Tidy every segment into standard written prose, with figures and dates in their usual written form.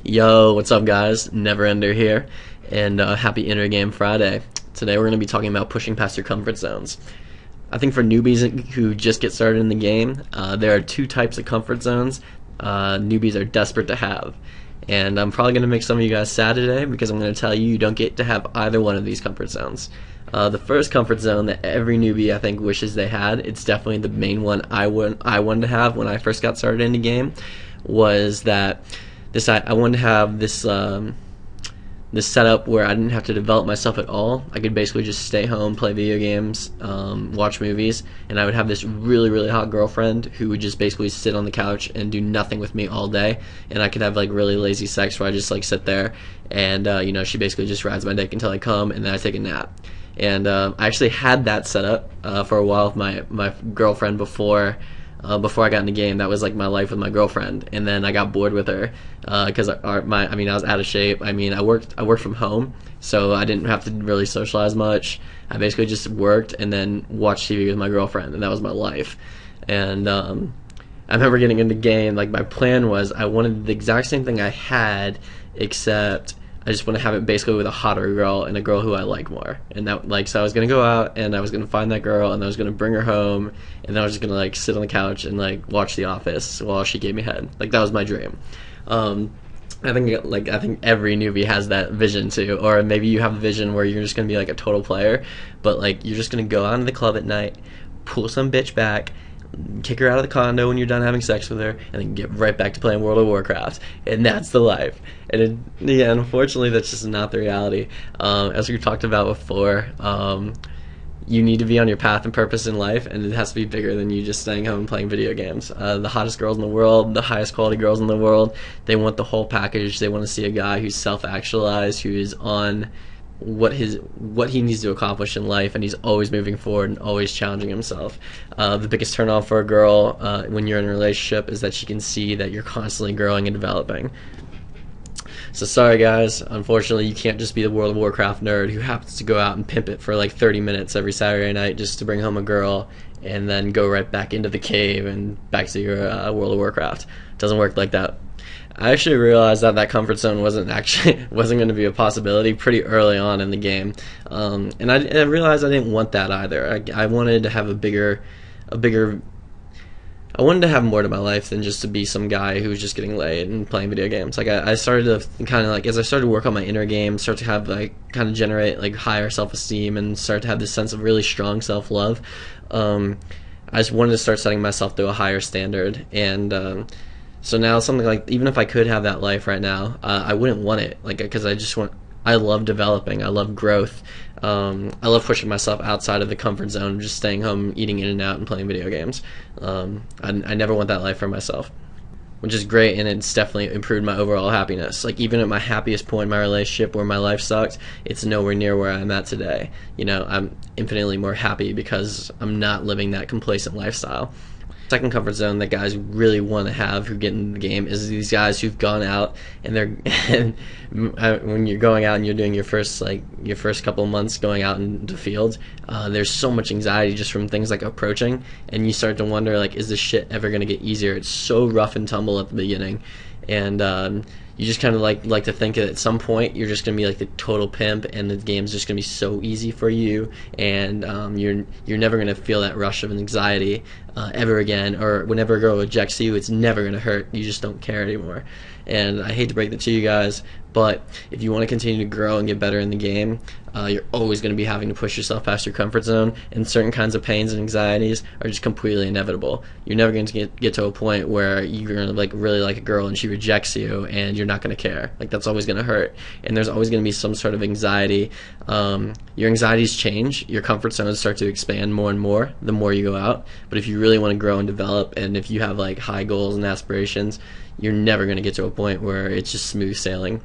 Yo, what's up guys? Neverender here, and happy Intergame Friday. Today we're going to be talking about pushing past your comfort zones. I think for newbies who just get started in the game, there are two types of comfort zones newbies are desperate to have. And I'm probably going to make some of you guys sad today because I'm going to tell you you don't get to have either one of these comfort zones. The first comfort zone that every newbie I think wishes they had, it's definitely the main one I wanted to have when I first got started in the game, was that I wanted to have this this setup where I didn't have to develop myself at all. I could basically just stay home, play video games, watch movies, and I would have this really hot girlfriend who would just basically sit on the couch and do nothing with me all day, and I could have like really lazy sex where I just like sit there and she basically just rides my dick until I come, and then I take a nap. And I actually had that set up for a while with my girlfriend before I got in the game. That was like my life with my girlfriend, and then I got bored with her because I was out of shape. I worked from home, so I didn't have to really socialize much. I basically just worked and then watched TV with my girlfriend, and that was my life. And I remember getting into the game, like my plan was I wanted the exact same thing I had, except I just want to have it basically with a hotter girl and a girl who I like more. And that, so I was going to go out and I was going to find that girl and I was going to bring her home, and then I was just going to like sit on the couch and like watch The Office while she gave me head. Like that was my dream. I think every newbie has that vision too, or maybe you have a vision where you're just going to be like a total player, but like you're just going to go out to the club at night, pull some bitch back, kick her out of the condo when you're done having sex with her, and then get right back to playing World of Warcraft, and that's the life. And unfortunately that's just not the reality. As we talked about before, you need to be on your path and purpose in life, and it has to be bigger than you just staying home and playing video games. The hottest girls in the world, the highest quality girls in the world, they want the whole package. They want to see a guy who's self-actualized, who is on what he needs to accomplish in life, and he's always moving forward and always challenging himself. The biggest turn on for a girl when you're in a relationship is that she can see that you're constantly growing and developing. So sorry guys, unfortunately you can't just be the World of Warcraft nerd who happens to go out and pimp it for like 30 minutes every Saturday night just to bring home a girl and then go right back into the cave and back to your World of Warcraft. It doesn't work like that. I actually realized that comfort zone wasn't going to be a possibility pretty early on in the game, and I realized I didn't want that either. I wanted to have I wanted to have more to my life than just to be some guy who was just getting laid and playing video games. Like I started to kind of like, as I started to work on my inner game, start to have like kind of generate like higher self-esteem and start to have this sense of really strong self-love. I just wanted to start setting myself to a higher standard, and so now something like, even if I could have that life right now, I wouldn't want it, like, because I love developing, I love growth, I love pushing myself outside of the comfort zone, just staying home, eating in and out, and playing video games. I never want that life for myself, which is great, and it's definitely improved my overall happiness. Like even at my happiest point in my relationship where my life sucked, it's nowhere near where I'm at today. I'm infinitely more happy because I'm not living that complacent lifestyle. Second comfort zone that guys really want to have who get in the game is these guys who've gone out and when you're going out and you're doing your first couple of months going out into the field, there's so much anxiety just from things like approaching, and you start to wonder, like, is this shit ever going to get easier? It's so rough and tumble at the beginning, and you just kind of like to think that at some point you're just going to be like the total pimp, and the game's just going to be so easy for you, and you're never going to feel that rush of anxiety ever again, or whenever a girl rejects you, it's never going to hurt. You just don't care anymore. And I hate to break that to you guys, but if you want to continue to grow and get better in the game, you're always going to be having to push yourself past your comfort zone, and certain kinds of pains and anxieties are just completely inevitable. You're never going to get to a point where you're going to like really like a girl and she rejects you and you're not going to care. Like that's always going to hurt, and there's always going to be some sort of anxiety. Your anxieties change, your comfort zones start to expand more and more the more you go out, but if you really want to grow and develop, and if you have like high goals and aspirations, you're never going to get to a point where it's just smooth sailing.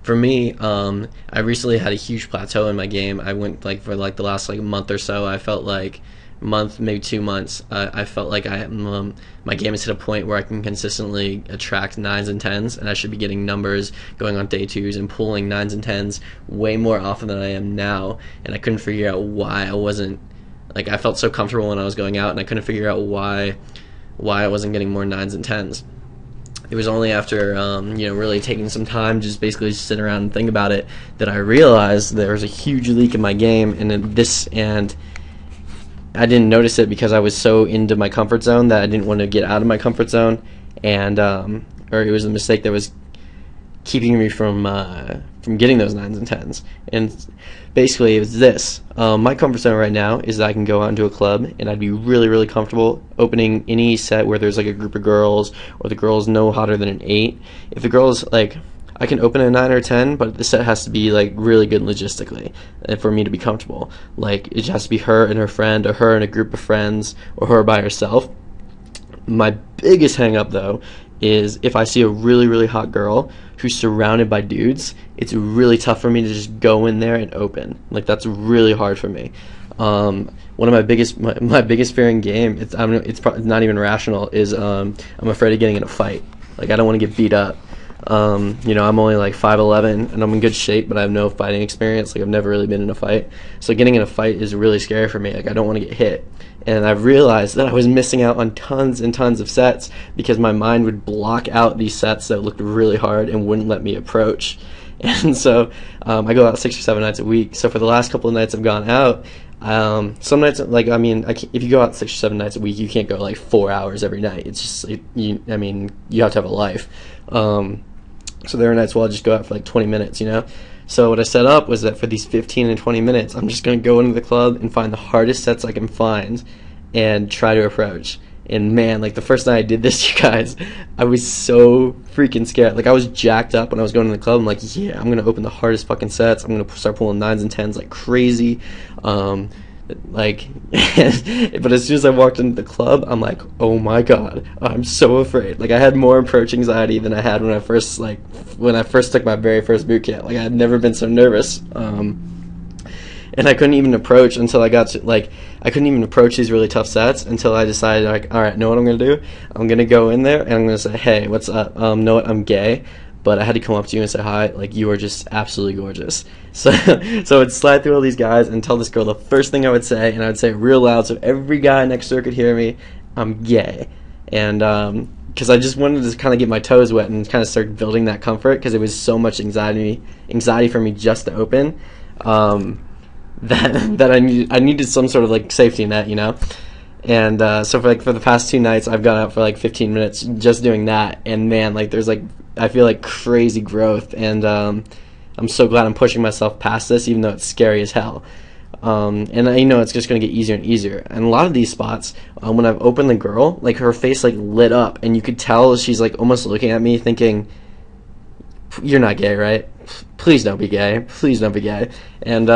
For me, I recently had a huge plateau in my game. I went for the last month or so. I felt like month, maybe 2 months. I felt like my game has hit a point where I can consistently attract 9s and 10s, and I should be getting numbers going on day 2s and pulling 9s and 10s way more often than I am now. And I couldn't figure out why I wasn't, like, I felt so comfortable when I was going out, and I couldn't figure out why I wasn't getting more 9s and 10s. it was only after really taking some time, just basically just sitting around and think about it, that I realized there was a huge leak in my game, and I didn't notice it because I was so into my comfort zone that I didn't want to get out of my comfort zone, and or it was a mistake that was keeping me from getting those 9s and 10s. And basically it was this. My comfort zone right now is that I can go out into a club and I'd be really, really comfortable opening any set where there's like a group of girls, or the girl's no hotter than an 8. If the girl's like, I can open a 9 or 10, but the set has to be like really good logistically for me to be comfortable. Like, it has to be her and her friend, or her and a group of friends, or her by herself. My biggest hang up though is if I see a really, really hot girl who's surrounded by dudes, it's really tough for me to just go in there and open. Like, that's really hard for me. One of my biggest fear in game, it's not even rational, is I'm afraid of getting in a fight. Like, I don't want to get beat up. I'm only like 5'11", and I'm in good shape, but I have no fighting experience. Like, I've never really been in a fight, so getting in a fight is really scary for me. Like, I don't want to get hit. And I've realized that I was missing out on tons and tons of sets because my mind would block out these sets that looked really hard and wouldn't let me approach. And so I go out 6 or 7 nights a week. So for the last couple of nights I've gone out, some nights, like, if you go out 6 or 7 nights a week, you can't go like 4 hours every night. It's just, you have to have a life. So there are nights where I'll just go out for like 20 minutes, So what I set up was that for these 15 and 20 minutes, I'm just going to go into the club and find the hardest sets I can find and try to approach. And man, like, the first night I did this, you guys, I was so freaking scared. Like, I was jacked up when I was going to the club. I'm like, yeah, I'm going to open the hardest fucking sets. I'm going to start pulling 9s and 10s like crazy. But as soon as I walked into the club, I'm like, oh my god, I'm so afraid. Like, I had more approach anxiety than I had when I first took my very first boot camp. Like, I had never been so nervous. And I couldn't even approach until I got to, like, I couldn't even approach these really tough sets until I decided, like, alright, know what I'm going to do? I'm going to go in there and I'm going to say, hey, what's up? Know what? I'm gay, but I had to come up to you and say hi. Like, you are just absolutely gorgeous. So I'd slide through all these guys and tell this girl the first thing I would say, and I would say it real loud so every guy next to her could hear me, I'm gay. And because I just wanted to kind of get my toes wet and kind of start building that comfort, because it was so much anxiety for me just to open, that I needed some sort of like safety net, And so for the past 2 nights, I've gone out for like 15 minutes just doing that, and man, like, there's like, I feel like crazy growth, and I'm so glad I'm pushing myself past this, even though it's scary as hell. And it's just going to get easier and easier. And a lot of these spots, when I've opened the girl, like, her face like lit up, and you could tell she's like almost looking at me thinking, you're not gay, right? Please don't be gay. Please don't be gay. And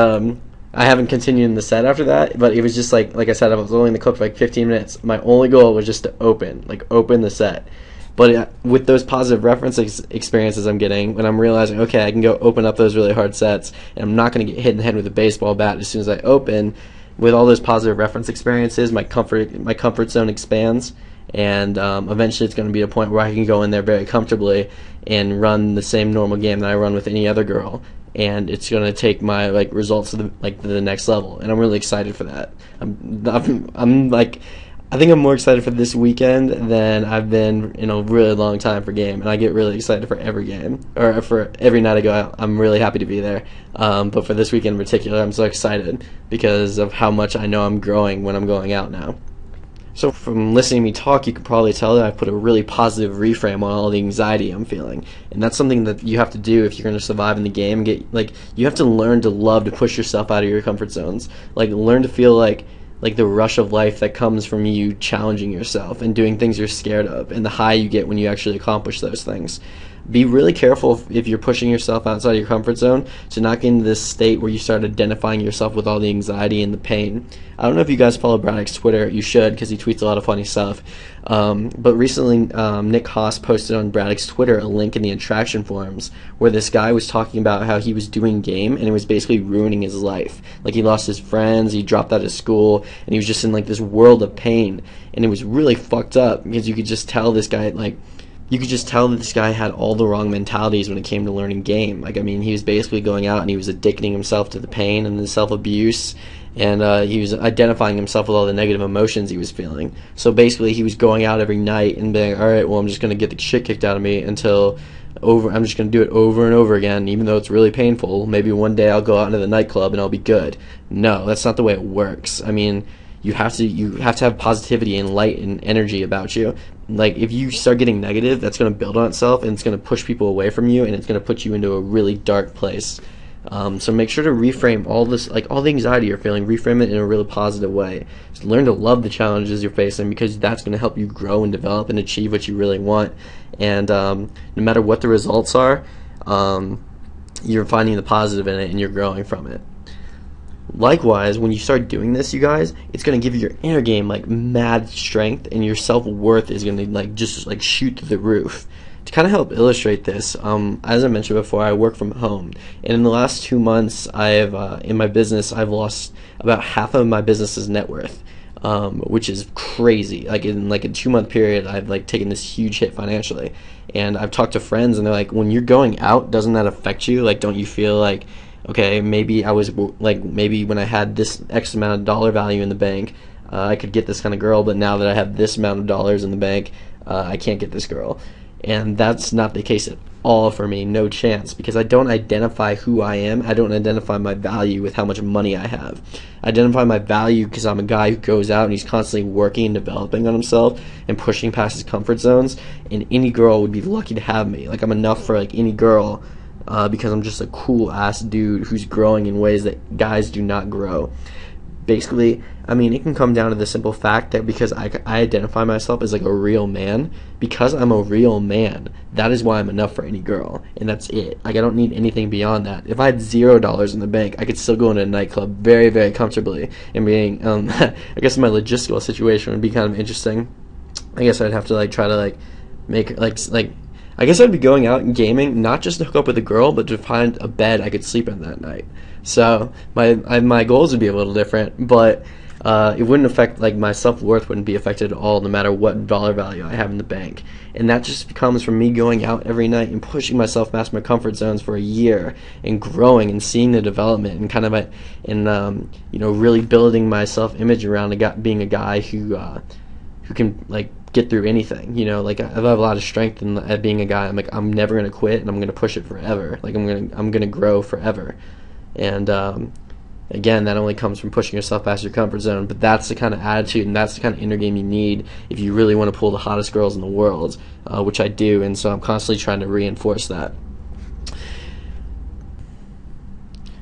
I haven't continued in the set after that, but it was just like I said, I was only in the club for like 15 minutes. My only goal was just to open the set. But with those positive reference experiences I'm getting, when I'm realizing, okay, I can go open up those really hard sets, and I'm not going to get hit in the head with a baseball bat as soon as I open, with all those positive reference experiences, my comfort zone expands, and eventually it's going to be a point where I can go in there very comfortably and run the same normal game that I run with any other girl, and it's going to take my results to the next level, and I'm really excited for that. I think I'm more excited for this weekend than I've been in a really long time for game, and I get really excited for every game, or for every night I go out. I'm really happy to be there, but for this weekend in particular, I'm so excited because of how much I know I'm growing when I'm going out now. So from listening to me talk, you can probably tell that I put a really positive reframe on all the anxiety I'm feeling, and that's something that you have to do if you're going to survive in the game. You have to learn to love to push yourself out of your comfort zones. Learn to feel like the rush of life that comes from you challenging yourself and doing things you're scared of, and the high you get when you actually accomplish those things. Be really careful if you're pushing yourself outside of your comfort zone to not get into this state where you start identifying yourself with all the anxiety and the pain. I don't know if you guys follow Braddock's Twitter. You should, because he tweets a lot of funny stuff. But recently, Nick Haas posted on Braddock's Twitter a link in the attraction forums where this guy was talking about how he was doing game and it was basically ruining his life. Like, he lost his friends, he dropped out of school, and he was just in this world of pain. And it was really fucked up because you could just tell this guy, that this guy had all the wrong mentalities when it came to learning game. He was basically going out and he was addicting himself to the pain and the self-abuse and he was identifying himself with all the negative emotions he was feeling. So basically, he was going out every night and being, all right, well, I'm just going to get the shit kicked out of me until I'm just going to do it over and over again, even though it's really painful. Maybe one day I'll go out into the nightclub and I'll be good. No, that's not the way it works. I mean, you have to have positivity and light and energy about you. Like, if you start getting negative, that's going to build on itself, and it's going to push people away from you, and it's going to put you into a really dark place. So make sure to reframe all this, like all the anxiety you're feeling, reframe it in a really positive way. Just learn to love the challenges you're facing, because that's going to help you grow and develop and achieve what you really want. And no matter what the results are, you're finding the positive in it and you're growing from it. Likewise, when you start doing this, you guys, it's going to give your inner game like mad strength, and your self-worth is going to like just like shoot through the roof. To kind of help illustrate this, as I mentioned before, I work from home, and in the last 2 months, in my business, I've lost about half of my business's net worth, which is crazy. Like in like a 2-month period, I've like taken this huge hit financially, and I've talked to friends, and they're like, when you're going out, doesn't that affect you? Like, don't you feel like, okay, maybe maybe when I had this X amount of dollar value in the bank, I could get this kind of girl, but now that I have this amount of dollars in the bank, I can't get this girl. And that's not the case at all for me, no chance, because I don't identify who I am. I don't identify my value with how much money I have. I identify my value because I'm a guy who goes out and he's constantly working and developing on himself and pushing past his comfort zones, and any girl would be lucky to have me. Like, I'm enough for like any girl, because I'm just a cool ass dude who's growing in ways that guys do not grow. Basically, I mean, it can come down to the simple fact that because I identify myself as like a real man, because I'm a real man, that is why I'm enough for any girl, and that's it. Like, I don't need anything beyond that. If I had $0 in the bank, I could still go into a nightclub very, very comfortably, and being, I guess my logistical situation would be kind of interesting. I guess I'd have to like try to like make like I guess I'd be going out and gaming, not just to hook up with a girl, but to find a bed I could sleep in that night. So my goals would be a little different, but it wouldn't affect, like, my self-worth wouldn't be affected at all, no matter what dollar value I have in the bank. And that just comes from me going out every night and pushing myself past my comfort zones for a year, and growing and seeing the development, and kind of really building my self-image around being a guy who can like get through anything. Like, I have a lot of strength at being a guy. I'm like, I'm never gonna quit, and I'm gonna push it forever. Like, I'm gonna grow forever. And again, that only comes from pushing yourself past your comfort zone. But that's the kind of attitude and that's the kind of inner game you need if you really want to pull the hottest girls in the world, which I do. And so I'm constantly trying to reinforce that.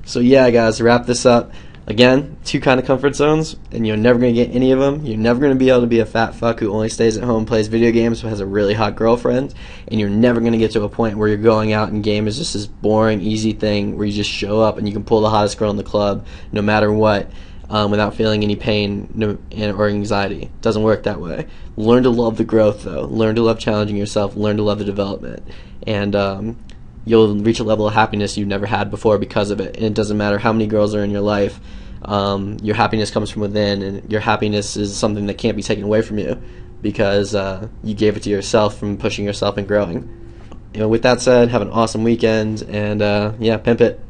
So yeah, guys, to wrap this up, again, 2 kind of comfort zones, and you're never going to get any of them. You're never going to be able to be a fat fuck who only stays at home, plays video games, but has a really hot girlfriend, and you're never going to get to a point where you're going out and game is just this boring, easy thing where you just show up and you can pull the hottest girl in the club no matter what, without feeling any pain or anxiety. It doesn't work that way. Learn to love the growth, though. Learn to love challenging yourself. Learn to love the development. And you'll reach a level of happiness you've never had before because of it. And it doesn't matter how many girls are in your life. Your happiness comes from within, and your happiness is something that can't be taken away from you because you gave it to yourself from pushing yourself and growing. With that said, have an awesome weekend, and yeah, pimp it.